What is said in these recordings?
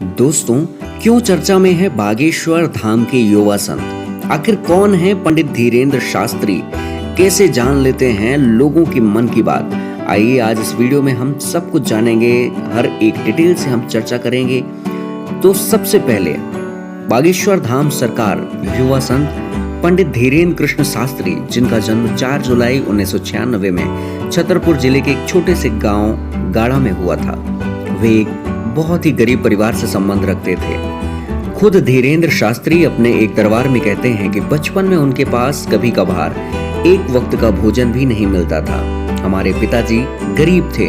दोस्तों, क्यों चर्चा में है बागेश्वर धाम के युवा संत? आखिर कौन है पंडित धीरेन्द्र शास्त्री? कैसे जान लेते हैं लोगों की मन की बात? आइए आज इस वीडियो में हम सब कुछ जानेंगे, हर एक डिटेल से हम चर्चा करेंगे। तो सबसे पहले बागेश्वर धाम सरकार युवा संत पंडित धीरेन्द्र कृष्ण शास्त्री, जिनका जन्म 4 जुलाई 1996 में छतरपुर जिले के एक छोटे से गांव गाड़ा में हुआ था। वे एक बहुत ही गरीब परिवार से संबंध रखते थे। खुद धीरेन्द्र शास्त्री अपने एक दरबार में कहते हैं कि बचपन में उनके पास कभी कभार एक वक्त का भोजन भी नहीं मिलता था। हमारे पिताजी गरीब थे,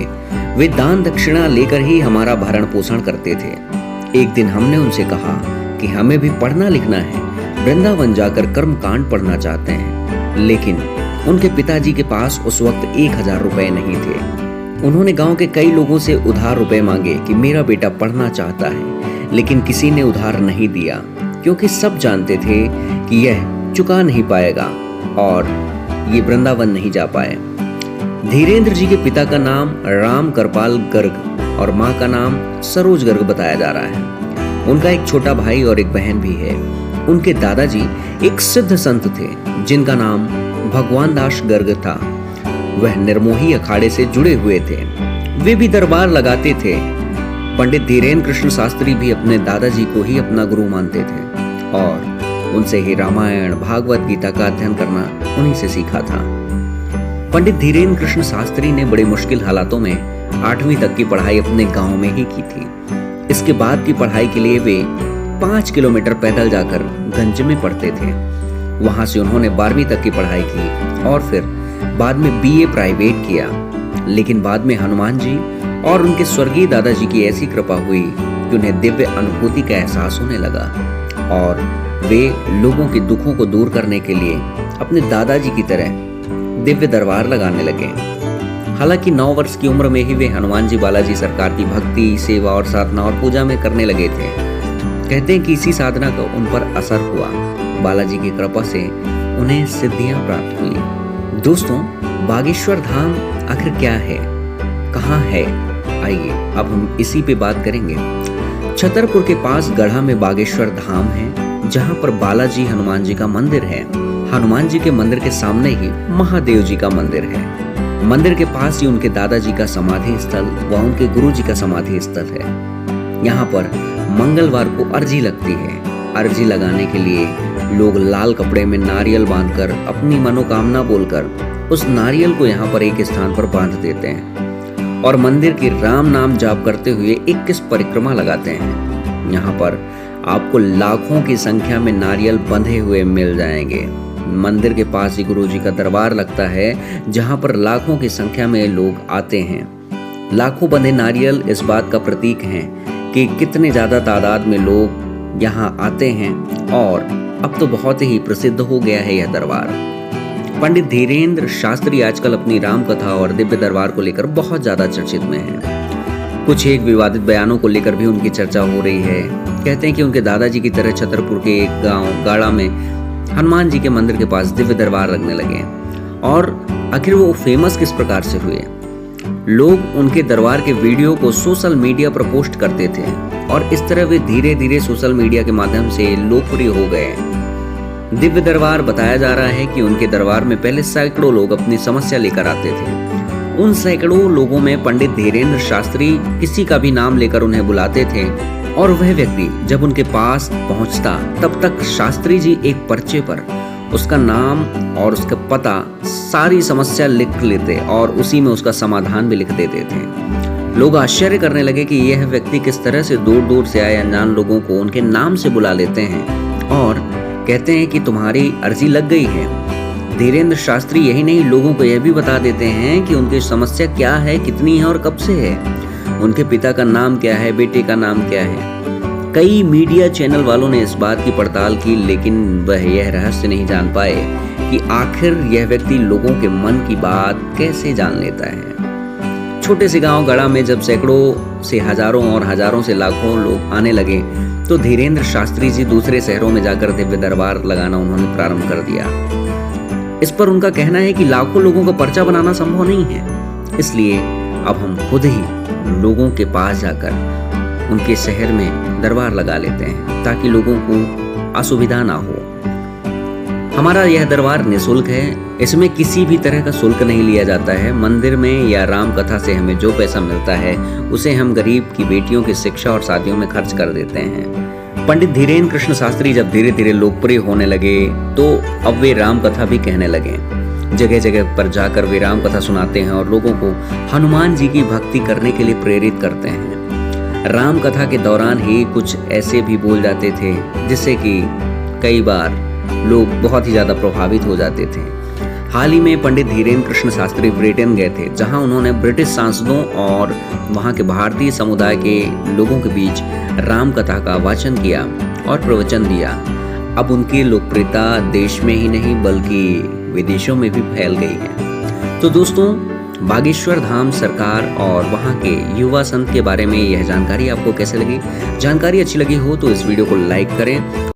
वे दान दक्षिणा लेकर ही हमारा भरण पोषण करते थे। एक दिन हमने उनसे कहा कि हमें भी पढ़ना लिखना है, वृंदावन जाकर कर्म कांड पढ़ना चाहते हैं, लेकिन उनके पिताजी के पास उस वक्त 1000 रुपए नहीं थे। उन्होंने गांव के कई लोगों से उधार रुपए मांगे कि मेरा बेटा पढ़ना चाहता है, लेकिन किसी ने उधार नहीं दिया, क्योंकि सब जानते थे कि यह चुका नहीं पाएगा और ये वृंदावन नहीं जा पाए। धीरेन्द्र जी के पिता का नाम राम कृपाल गर्ग और माँ का नाम सरोज गर्ग बताया जा रहा है। उनका एक छोटा भाई और एक बहन भी है। उनके दादाजी एक सिद्ध संत थे, जिनका नाम भगवान दास गर्ग था। वह निर्मोही अखाड़े से जुड़े हुए थे। वे भी दरबार लगाते थे। पंडित धीरेन्द्र कृष्ण शास्त्री भी अपने दादाजी को ही अपना गुरु मानते थे और उनसे ही रामायण भागवत गीता का अध्ययन करना उन्हीं से सीखा था। पंडित धीरेन्द्र कृष्ण शास्त्री ने बड़े मुश्किल हालातों में 8वीं तक की पढ़ाई अपने गांव में ही की थी। इसके बाद की पढ़ाई के लिए वे 5 किलोमीटर पैदल जाकर गंज में पढ़ते थे। वहां से उन्होंने 12वीं तक की पढ़ाई की और फिर बाद में बीए प्राइवेट किया। लेकिन बाद में हनुमान जी और उनके स्वर्गीय दादाजी की ऐसी कृपा हुई कि उन्हें दिव्य अनुभूति का एहसास होने लगा और वे लोगों के दुखों को दूर करने के लिए अपने दादाजी की तरह दिव्य दरबार लगाने लगे। हालांकि 9 वर्ष की उम्र में ही वे हनुमान जी बालाजी सरकार की भक्ति, सेवा और साधना और पूजा में करने लगे थे। कहते हैं कि इसी साधना का उन पर असर हुआ। बालाजी की कृपा से उन्हें सिद्धियां प्राप्त हुई। दोस्तों, बागेश्वर धाम आखिर क्या है, कहाँ है? आइए अब हम इसी पे बात करेंगे। छतरपुर के पास गढ़ा में बागेश्वर धाम है, जहाँ पर बालाजी हनुमान जी का मंदिर है। हनुमान जी के मंदिर के सामने ही महादेव जी का मंदिर है। मंदिर के पास ही उनके दादाजी का समाधि स्थल व उनके गुरु जी का समाधि स्थल है। यहाँ पर मंगलवार को अर्जी लगती है। अर्जी लगाने के लिए लोग लाल कपड़े में नारियल बांधकर अपनी मनोकामना बोलकर उस नारियल को यहाँ पर एक स्थान पर बांध देते हैं और मंदिर की राम नाम जाप करते हुए 21 परिक्रमा लगाते हैं। यहाँ पर आपको लाखों की संख्या में नारियल बंधे हुए मिल जाएंगे। मंदिर के पास ही गुरु जी का दरबार लगता है, जहाँ पर लाखों की संख्या में लोग आते हैं। लाखों बंधे नारियल इस बात का प्रतीक हैं कि कितने ज्यादा तादाद में लोग यहाँ आते हैं और अब तो बहुत ही प्रसिद्ध हो गया है यह दरबार। पंडित धीरेन्द्र शास्त्री आजकल अपनी राम कथा और दिव्य दरबार को लेकर बहुत ज्यादा चर्चित में हैं। कुछ एक विवादित बयानों को लेकर भी उनकी चर्चा हो रही है। कहते हैं कि उनके दादाजी की तरह छतरपुर के एक गांव गाड़ा में हनुमान जी के मंदिर के पास दिव्य दरबार लगने लगे। और आखिर वो फेमस किस प्रकार से हुए? लोग उनके दरबार के वीडियो को सोशल मीडिया पर पोस्ट करते थे और इस तरह वे धीरे धीरे सोशल मीडिया के माध्यम से लोकप्रिय हो गए। दिव्य दरबार बताया जा रहा है कि उनके दरबार में पहले सैकड़ों लोग अपनी समस्या लेकर आते थे। उन सैकड़ों लोगों में पंडित धीरेन्द्र शास्त्री किसी का भी नाम लेकर उन्हें बुलाते थे और वह व्यक्ति जब उनके पास पहुंचता तब तक शास्त्री जी एक पर्चे पर उसका नाम और उसका पता, सारी समस्या लिख लेते और उसी में उसका समाधान भी लिख देते थे। लोग आश्चर्य करने लगे कि यह व्यक्ति किस तरह से दूर दूर से आए अनजान लोगों को उनके नाम से बुला लेते हैं और कहते हैं कि तुम्हारी अर्जी लग गई है। धीरेन्द्र शास्त्री यही नहीं, लोगों को यह भी बता देते हैं कि उनकी समस्या क्या है, कितनी है और कब से है, उनके पिता का नाम क्या है, बेटे का नाम क्या है। कई मीडिया चैनल वालों ने इस बात की पड़ताल की, लेकिन वह यह रहस्य नहीं जान पाए कि आखिर यह व्यक्ति लोगों के मन की बात कैसे जान लेता है। छोटे से गांव गढ़ा में जब सैकड़ों से हजारों और हजारों से लाखों लोग आने लगे तो धीरेन्द्र शास्त्री जी दूसरे शहरों में जाकर दिव्य दरबार लगाना उन्होंने प्रारंभ कर दिया। इस पर उनका कहना है कि लाखों लोगों का पर्चा बनाना संभव नहीं है, इसलिए अब हम खुद ही लोगों के पास जाकर उनके शहर में दरबार लगा लेते हैं ताकि लोगों को असुविधा ना हो। हमारा यह दरबार निःशुल्क है, इसमें किसी भी तरह का शुल्क नहीं लिया जाता है। मंदिर में या राम कथा से हमें जो पैसा मिलता है उसे हम गरीब की बेटियों की शिक्षा और शादियों में खर्च कर देते हैं। पंडित धीरेन्द्र कृष्ण शास्त्री जब धीरे धीरे लोकप्रिय होने लगे तो अब वे राम कथा भी कहने लगे। जगह जगह पर जाकर वे राम कथा सुनाते हैं और लोगों को हनुमान जी की भक्ति करने के लिए प्रेरित करते हैं। राम कथा के दौरान ही कुछ ऐसे भी बोल जाते थे जिससे कि कई बार लोग बहुत ही ज़्यादा प्रभावित हो जाते थे। हाल ही में पंडित धीरेन्द्र कृष्ण शास्त्री ब्रिटेन गए थे, जहां उन्होंने ब्रिटिश सांसदों और वहां के भारतीय समुदाय के लोगों के बीच राम कथा का वाचन किया और प्रवचन दिया। अब उनकी लोकप्रियता देश में ही नहीं बल्कि विदेशों में भी फैल गई है। तो दोस्तों, बागेश्वर धाम सरकार और वहां के युवा संत के बारे में यह जानकारी आपको कैसे लगी? जानकारी अच्छी लगी हो तो इस वीडियो को लाइक करें